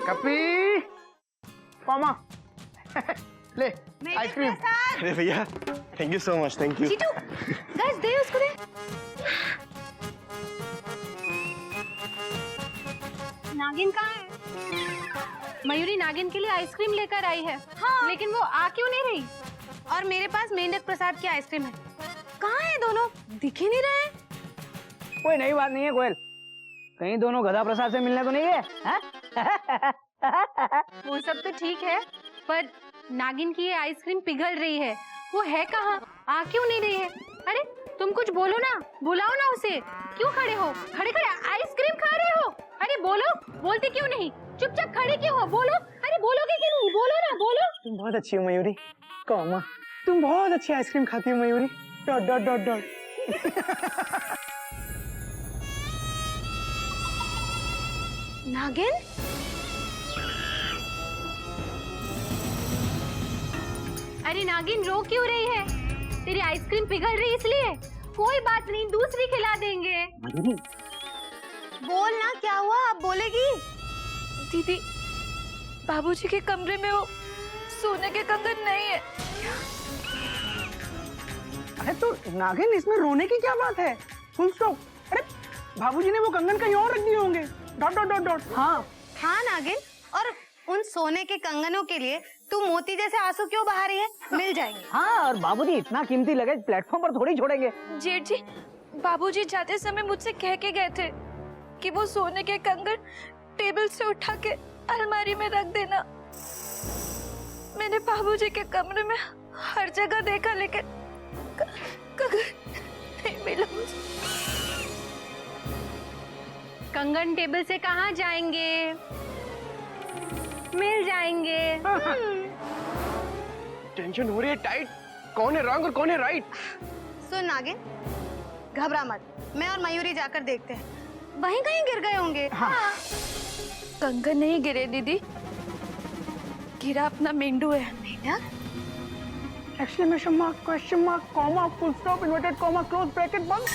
कपी मामा ले आइसक्रीम। अरे भैया thank you so much, thank you. Jitu guys दे उसको दे। नागिन कहाँ है? मयूरी नागिन के लिए आइसक्रीम लेकर आई है। हाँ। लेकिन वो आ क्यों नहीं रही? और मेरे पास मेंढक प्रसाद की आइसक्रीम है। कहाँ है दोनों? दिख ही नहीं रहे। कोई नई बात नहीं है कोयल, कहीं दोनों गधा प्रसाद से मिलने तो नहीं गए? वो सब तो ठीक है, पर नागिन की ये आइसक्रीम पिघल रही है। वो है कहाँ? आ क्यों नहीं रही है? अरे तुम कुछ बोलो ना, बुलाओ ना उसे। क्यों खड़े हो? खड़े खड़े आइसक्रीम खा रहे हो? अरे बोलो, बोलते क्यों नहीं? चुपचाप खड़े क्यों हो? बोलो। अरे बोलोगे कि नहीं? बोलो ना, बोलो। तुम बहुत अच्छी हो मयूरी। कौमा तुम बहुत अच्छी आइसक्रीम खाती हो Mayuri. Dot dot dot dot. नागिन अरे नागिन रो क्यों रही है? तेरी आइसक्रीम पिघल रही इसलिए? कोई बात नहीं, दूसरी खिला देंगे। बोल ना, क्या हुआ? अब बोलेगी? दीदी बाबूजी के कमरे में वो सोने के कंगन नहीं है। अरे तो नागिन इसमें रोने की क्या बात है? Full stop. अरे बाबूजी ने वो कंगन कहीं और रख दिए होंगे। Dot dot dot dot. हाँ हाँ नागिन, और उन सोने के कंगनों के लिए तू मोती जैसे आंसू क्यों बहा रही है? मिल जाएंगे। हाँ, और बाबूजी इतना कीमती लगेज प्लेटफॉर्म पर थोड़ी छोड़ेंगे। जेठ जी, बाबूजी जाते समय मुझसे कह के गए थे कि वो सोने के कंगन टेबल से उठा के अलमारी में रख देना। मैंने बाबूजी के कमरे में हर जगह देखा, लेकिन कंगन नहीं मिला मुझे। कंगन टेबल से कहाँ जाएंगे? मिल जाएंगे। टेंशन हो रही है टाइट, कौन है रॉन्ग और कौन है राइट? सुन नागिन, घबरा मत, मैं और मयूरी जाकर देखते हैं, वहीं कहीं गिर गए होंगे। हाँ। कंगन नहीं गिरे दीदी, गिरा अपना मेंढू है। मेंढक? Exclamation mark, question mark, comma, full stop, inverted comma, close bracket, बंद।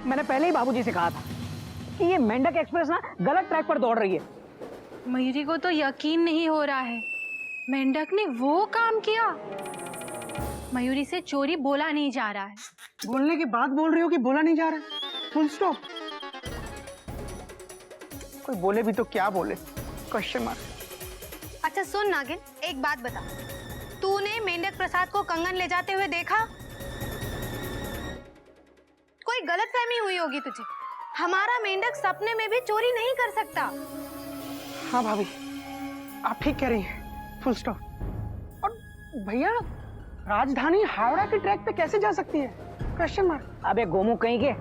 मैंने पहले ही बाबूजी से कहा था कि ये मेंढक एक्सप्रेस ना गलत ट्रैक पर दौड़ रही है। मयूरी को तो यकीन नहीं हो रहा है, मेंढक ने वो काम किया। मयूरी से चोरी बोला नहीं जा रहा है। बोलने के बाद बोल रही हो कि बोला नहीं जा रहा? Full stop. कोई बोले भी तो क्या बोले? Question mark. अच्छा सुन नागिन, एक बात बता, तूने मेंढक प्रसाद को कंगन ले जाते हुए देखा? कोई गलतफहमी हुई होगी तुझे। हमारा मेंढक सपने में भी चोरी नहीं कर सकता। हाँ भाभी, आप ठीक कह रही हैं। Full stop. और भैया, राजधानी हावड़ा के ट्रैक पे कैसे जा सकती है? Question mark. अबे गोमू कहीं के,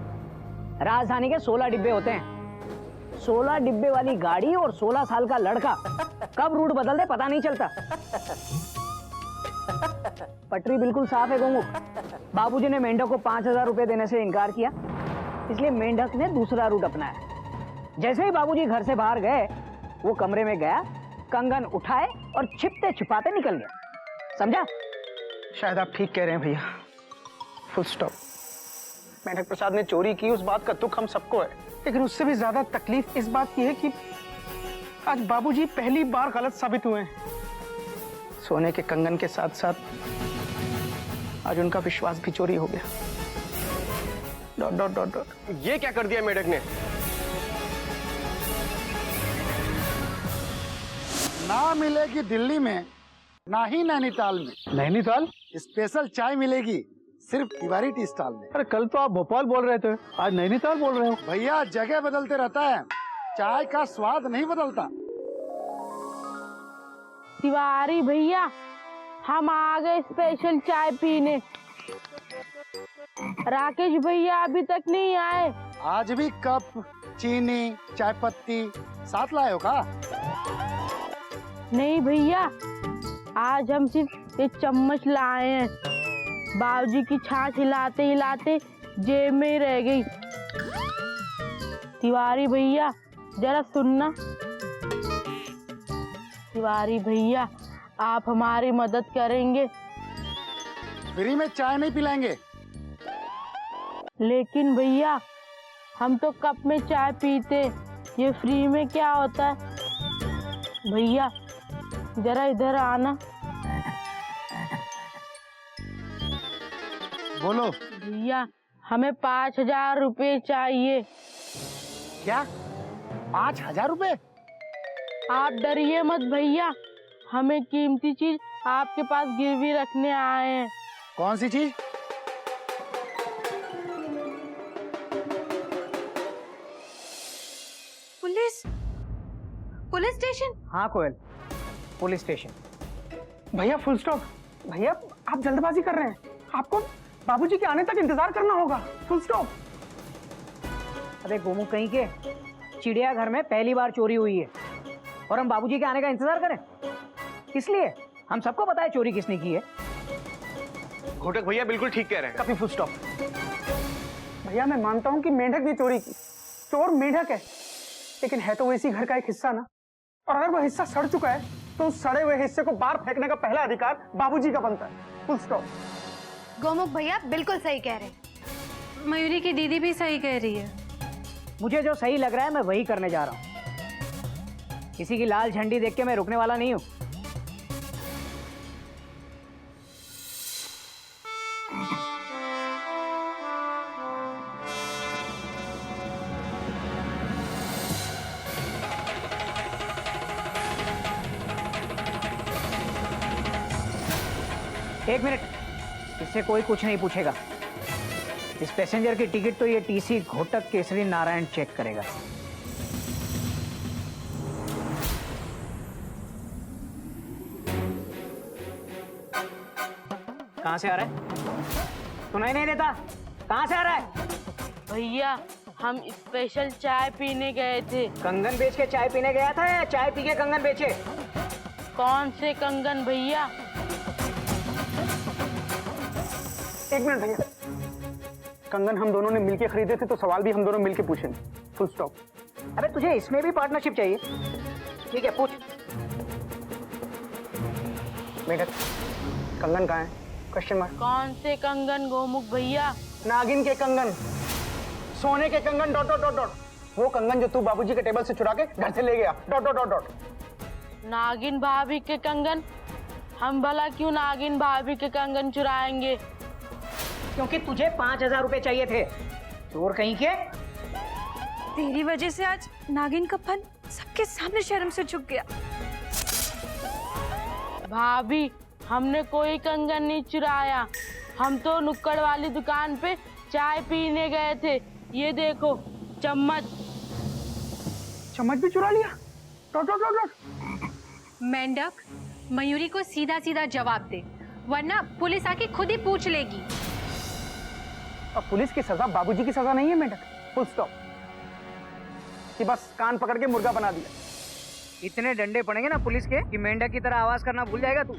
राजधानी के 16 डिब्बे होते हैं। 16 डिब्बे वाली गाड़ी और 16 साल का लड़का कब रूट बदल दे पता नहीं चलता। पटरी बिल्कुल साफ है गोमू। बाबूजी ने मेंढक को 5000 रुपए देने से इनकार किया, इसलिए मेंढक ने दूसरा रूट अपनाया। जैसे ही बाबूजी घर से बाहर गए, वो कमरे में गया, कंगन उठाए और छिपते छिपाते निकल गया। समझा? शायद आप ठीक कह रहे हैं भैया। Full stop. मेंढक प्रसाद ने चोरी की, उस बात का दुख हम सबको है, लेकिन उससे भी ज्यादा तकलीफ इस बात की है कि आज बाबूजी पहली बार गलत साबित हुए हैं। सोने के कंगन के साथ साथ आज उनका विश्वास भी चोरी हो गया। Dot dot dot dot. ये क्या कर दिया मेंढक ने? ना मिलेगी दिल्ली में, ना ही नैनीताल में। नैनीताल? स्पेशल चाय मिलेगी सिर्फ तिवारी टी स्टॉल में। अरे कल तो आप भोपाल बोल रहे थे, आज नैनीताल बोल रहे हो। भैया जगह बदलते रहता है, चाय का स्वाद नहीं बदलता। तिवारी भैया, हम आ गए स्पेशल चाय पीने। राकेश भैया अभी तक नहीं आए। आज भी कप, चीनी, चाय पत्ती साथ लाए हो का? नहीं भैया, आज हम सिर्फ एक चम्मच लाए हैं। बाबूजी की छाछ हिलाते हिलाते जेब में ही रह गई। तिवारी भैया जरा सुनना। तिवारी भैया आप हमारी मदद करेंगे। फ्री में चाय नहीं पिलाएंगे। लेकिन भैया हम तो कप में चाय पीते, ये फ्री में क्या होता है? भैया जरा इधर आना। बोलो। भैया हमें 5,000 रुपए चाहिए। क्या 5,000 रुपए? आप डरिए मत भैया, हमें कीमती चीज आपके पास गिरवी रखने आए हैं। कौन सी चीज? Police police station. हाँ कोयल, पुलिस स्टेशन। भैया फुल स्टॉप। भैया आप जल्दबाजी कर रहे हैं, आपको बाबूजी के आने तक इंतजार करना होगा। Full stop. अबे गोमू कहीं के, चिड़ियाघर में पहली बार चोरी हुई है और हम बाबूजी के आने का इंतजार करें? इसलिए हम सबको पता है चोरी किसने की है। घोटक भैया बिल्कुल ठीक कह रहे हैं। कभी फुल स्टॉप। भैया मैं मानता हूँ कि मेंढक ने चोरी की, चोर मेंढक है, लेकिन है तो वो इसी घर का एक हिस्सा ना। और अगर वो हिस्सा सड़ चुका है तो उस सड़े हुए हिस्से को बाहर फेंकने का पहला अधिकार बाबूजी का बनता है। Full stop. गोमुख भैया बिल्कुल सही कह रहे हैं। मयूरी की दीदी भी सही कह रही है। मुझे जो सही लग रहा है मैं वही करने जा रहा हूँ। किसी की लाल झंडी देख के मैं रुकने वाला नहीं हूँ। एक मिनट, इससे कोई कुछ नहीं पूछेगा। इस पैसेंजर की टिकट तो ये टीसी घोटक केसरी नारायण चेक करेगा। कहाँ से आ रहा है? सुनाई नहीं देता? कहाँ से आ रहा है? भैया हम स्पेशल चाय पीने गए थे। कंगन बेच के चाय पीने गया था या चाय पी के कंगन बेचे? कौन से कंगन भैया? एक मिनट भैया, कंगन हम दोनों ने मिलके खरीदे थे तो सवाल भी हम दोनों मिलके पूछेंगे। Full stop. अबे तुझे इसमें भी पार्टनरशिप चाहिए? ठीक है पूछ। मेढक, कंगन कहाँ है? Question mark. कौन से कंगन गोमुख भैया? नागिन के कंगन, सोने के कंगन डॉट डॉट डॉट डॉट। वो कंगन जो तू बाबूजी के टेबल से चुरा के घर से ले गया डॉट डॉट डॉट डॉट। नागिन भाभी के कंगन? हम भला क्यों नागिन भाभी के कंगन चुराएंगे? क्योंकि तुझे 5,000 रुपए चाहिए थे। चोर कहीं के। तेरी वजह से आज नागिन का फन सबके सामने शर्म से झुक गया। भाभी हमने कोई कंगन नहीं चुराया, हम तो नुक्कड़ वाली दुकान पे चाय पीने गए थे। ये देखो चम्मच। चम्मच भी चुरा लिया डॉट डॉट डॉट डॉट। मेंढक, मयूरी को सीधा सीधा जवाब दे, वरना पुलिस आके खुद ही पूछ लेगी। और पुलिस की सजा बाबूजी की सजा नहीं है मेढक। Full stop. कि बस कान पकड़ के मुर्गा बना दिया। इतने डंडे पड़ेंगे ना पुलिस के कि मेंढक की तरह आवाज करना भूल जाएगा तू।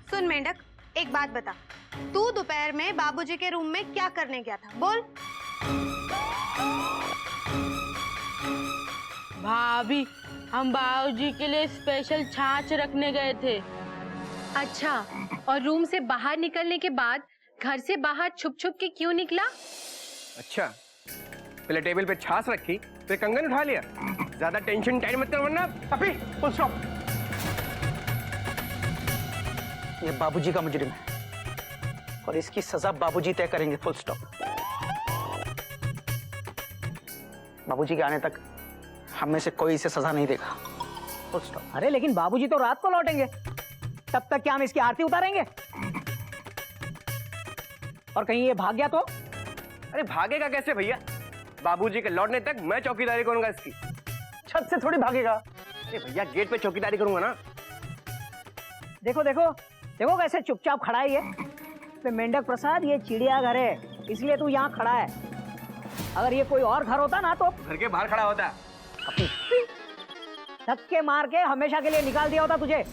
सुन मेंढक, एक बात बता, तू दोपहर में बाबूजी के रूम में क्या करने गया था? बोल। भाभी हम बाबूजी के लिए स्पेशल छाछ रखने गए थे। अच्छा, और रूम से बाहर निकलने के बाद घर से बाहर छुप छुप के क्यों निकला? अच्छा, पहले टेबल पे छाछ रखी फिर कंगन उठा लिया। ज्यादा टेंशन टाइम मत कर वरना। अभी फुल स्टॉप। ये बाबूजी का मुजरिम है और इसकी सजा बाबूजी तय करेंगे। Full stop. बाबूजी के आने तक हम में से कोई इसे सजा नहीं देगा। Full stop. अरे लेकिन बाबूजी तो रात को लौटेंगे, तब तक क्या हम इसकी आरती उतारेंगे? और कहीं ये भाग गया तो? अरे भागेगा कैसे भैया? बाबूजी के लौटने तक मैं चौकीदारी करूंगा इसकी। छत से थोड़ी भागेगा। अरे भैया गेट पे चौकीदारी करूंगा ना। देखो देखो देखो कैसे चुपचाप खड़ा है ये। तो मेंढक प्रसाद, ये चिड़ियाघर है इसलिए तू यहाँ खड़ा है। अगर ये कोई और घर होता ना तो घर के बाहर खड़ा होता। धक्के मार के हमेशा के लिए निकाल दिया होता तुझे।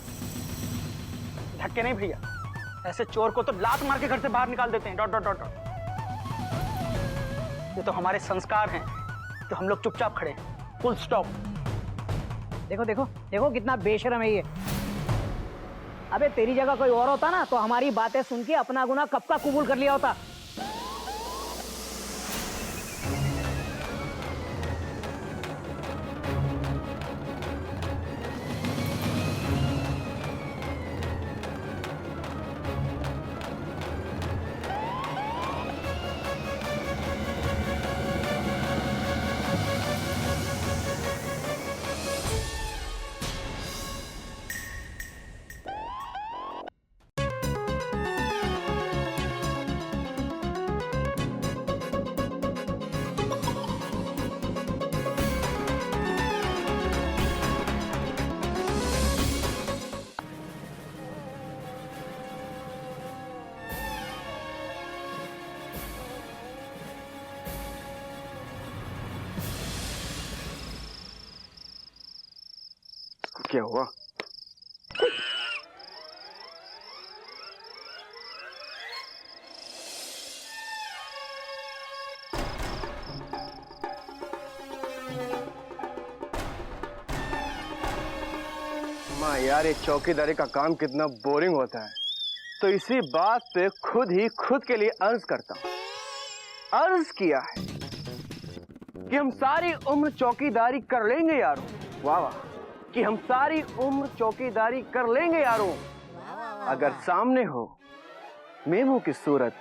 धक्के नहीं भैया, ऐसे चोर को तो लात मार के घर से बाहर निकाल देते हैं। Dot dot dot dot. ये तो हमारे संस्कार हैं, तो हम लोग चुपचाप खड़े, फुल स्टॉप। देखो देखो देखो कितना बेशरम है ये। अबे तेरी जगह कोई और होता ना तो हमारी बातें सुन के अपना गुनाह कब का कबूल कर लिया होता। क्या हुआ? माँ यार, ये चौकीदारी का काम कितना बोरिंग होता है, तो इसी बात पे खुद ही खुद के लिए अर्ज करता हूं। अर्ज किया है कि हम सारी उम्र चौकीदारी कर लेंगे यारों। वाह वाह, कि हम सारी उम्र चौकीदारी कर लेंगे यारों, अगर सामने हो मेमू की सूरत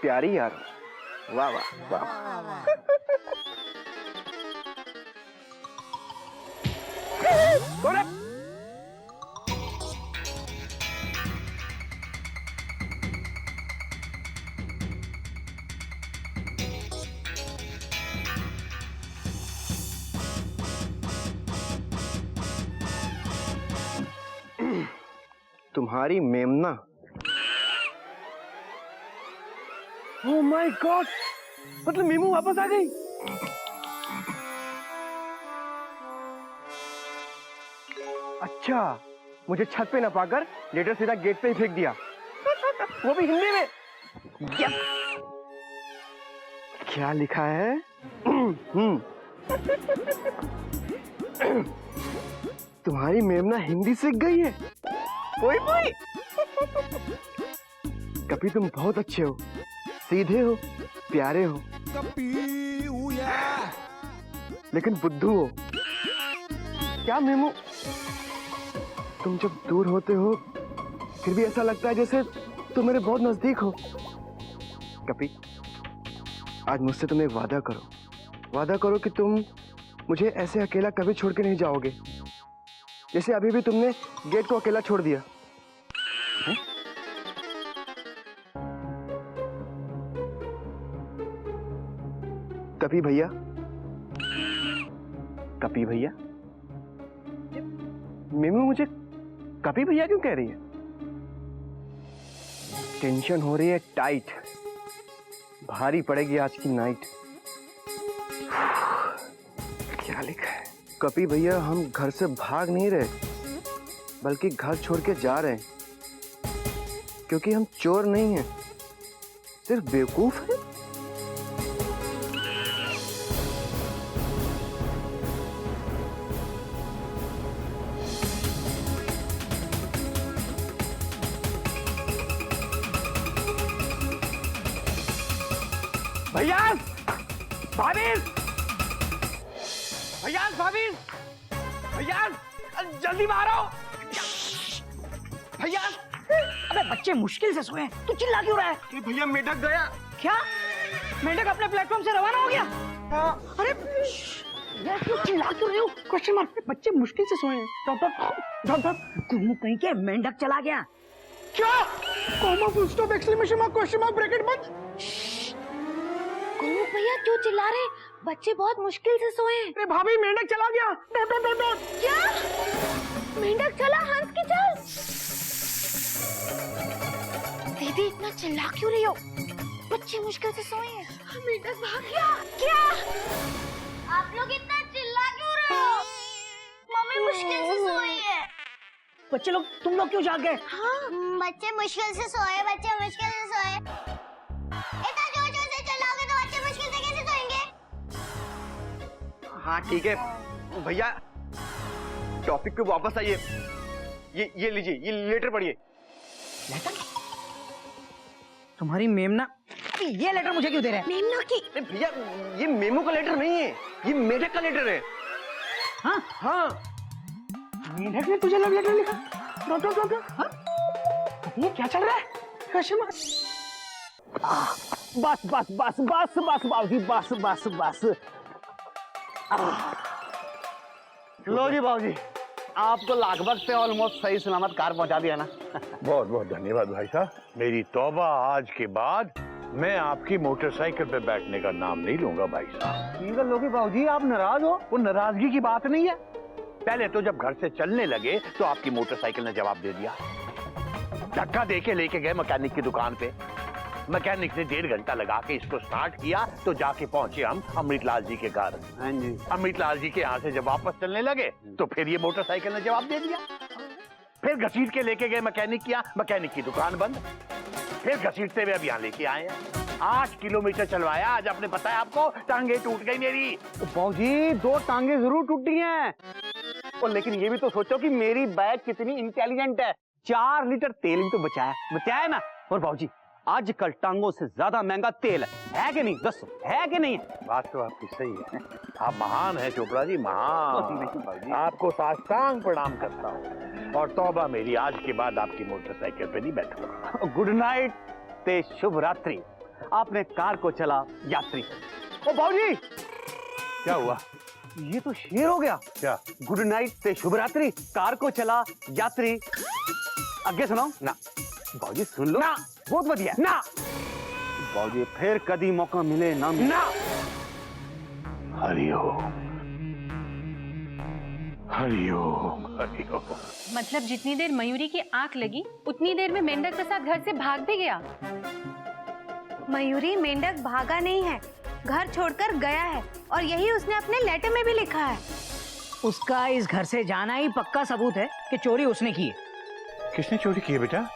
प्यारी यारों। वाह वाह वाह। तुम्हारी मेमना। ओह माय गॉड, मतलब मीमू वापस आ गई। अच्छा, मुझे छत पे न पाकर लेटर सीधा गेट पे ही फेंक दिया, वो भी हिंदी में। यस। क्या लिखा है? तुम्हारी मेमना हिंदी सीख गई है। ओए भाई, कभी तुम बहुत अच्छे हो, सीधे हो, प्यारे हो, लेकिन बुद्धू हो। क्या मेमू, तुम जब दूर होते हो फिर भी ऐसा लगता है जैसे तुम मेरे बहुत नजदीक हो। कभी आज मुझसे तुम एक वादा करो, वादा करो कि तुम मुझे ऐसे अकेला कभी छोड़ के नहीं जाओगे, जैसे अभी भी तुमने गेट को अकेला छोड़ दिया। कपी भैया, कपी भैया, मेमू मुझे कपी भैया क्यों कह रही है? टेंशन हो रही है टाइट, भारी पड़ेगी आज की नाइट। क्या लिखा है? कपी भैया, हम घर से भाग नहीं रहे, बल्कि घर छोड़ के जा रहे हैं, क्योंकि हम चोर नहीं हैं, सिर्फ बेवकूफ हैं। भैया, भाभी, भैया, भाभी, भैया, जल्दी बाहर आओ। भैया, अबे बच्चे मुश्किल से सोए, तू चिल्ला क्यों रहा है? भैया मेढक गया। क्या? मेंढक अपने प्लेटफॉर्म से रवाना हो गया? हाँ। अरे यार, क्यों चिल्ला क्यों रहे हो? Question mark. बच्चे मुश्किल से सोए हैं। तुम कहीं के मेंढक चला गया क्या? Comma, full stop, exclamation mark, question mark, bracket बंद। गोमू भैया क्यों चिल्ला रहे? बच्चे बहुत मुश्किल से सोए हैं। अरे भाभी, मेंढक चला गया। Dot dot dot dot. क्या? मेंढक चला? हंस के चल। दीदी इतना चिल्ला क्यों रही हो? बच्चे मुश्किल से सोए हैं। मेंढक भाग गया। क्या? आप लोग इतना चिल्ला क्यों रहे हो? मम्मी मुश्किल से सोई है। बच्चे लोग, तुम लोग क्यों जाग गए? हाँ, बच्चे मुश्किल से सोए, बच्चे मुश्किल से सोए। इतना जोर जोर से चिल्लाओगे तो बच्चे मुश्किल से कैसे सोएंगे? हाँ ठीक है भैया, टॉपिक पे वापस आइए। ये लीजिए, ये लेटर पढ़िए। लेटर? तुम्हारी मेमना, अरे ये लेटर मुझे क्यों दे रहे हैं? मेमना की। अरे भैया, ये मेमो का लेटर नहीं है, ये मेढक का लेटर है। हाँ हाँ मेढक ने तुझे लव लेटर लिखा? रोको, हाँ? ये क्या चल रहा है? कशमा। बस बाबूजी, बस। लो जी बाबूजी, आपको लगभग से ऑलमोस्ट सही सलामत कार पहुंचा दिया ना। बहुत बहुत धन्यवाद भाई साहब। मेरी तौबा, आज के बाद मैं आपकी मोटरसाइकिल पे बैठने का नाम नहीं लूंगा भाई साहब। ठीक है लोगी बाबूजी, आप नाराज हो? वो नाराजगी की बात नहीं है। पहले तो जब घर से चलने लगे तो आपकी मोटरसाइकिल ने जवाब दे दिया। धक्का देके लेके गए मैकेनिक की दुकान पे। मैकेनिक ने 1.5 घंटा लगा के इसको स्टार्ट किया तो जाके पहुंचे हम अमृतलाल जी के घर। हाँ जी। अमृतलाल जी के यहाँ से जब वापस चलने लगे तो फिर ये मोटरसाइकिल ने जवाब दे दिया। फिर घसीट के लेके गए मैकेनिक के यहाँ, मैकेनिक की दुकान बंद। फिर घसीटते हुए अब यहाँ लेके आए हैं। 8 किलोमीटर चलवाया। आज आपने पता है आपको, टांगे टूट गई मेरी। बाबूजी 2 टांगे जरूर टूटी हैं, और लेकिन ये भी तो सोचो कि मेरी बाइक कितनी इंटेलिजेंट है। 4 लीटर तेल भी तो बचाया है ना। और बाबूजी आजकल टांगों से ज्यादा महंगा तेल है कि नहीं? दसो, है कि नहीं? बात तो आपकी सही है। आप महान हैं चोपड़ा जी, महान। आपको साष्टांग प्रणाम करता हूँ, और तौबा मेरी, आज के बाद आपकी मोटरसाइकिल पे नहीं बैठूंगा। गुड नाइट ते शुभ रात्रि। आपने कार को चला यात्री। ओ बाबूजी, क्या हुआ? ये तो शेर हो गया। क्या? गुड नाइट ते शुभ रात्रि, कार को चला यात्री। आगे सुनाओ ना। बाबूजी सुन लो ना, बहुत बढ़िया ना। बाबूजी फिर कभी मौका मिले ना ना। हरिओम, हरिओम, हरिओम। मतलब जितनी देर मयूरी की आंख लगी उतनी देर में मेंढक प्रसाद घर से भाग भी गया। मयूरी, मेंढक भागा नहीं है, घर छोड़कर गया है, और यही उसने अपने लेटर में भी लिखा है। उसका इस घर से जाना ही पक्का सबूत है कि चोरी उसने की है। किसने चोरी की है बेटा?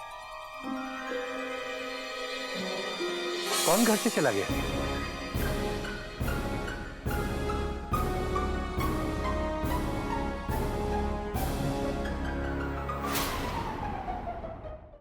कौन घर से चला गया?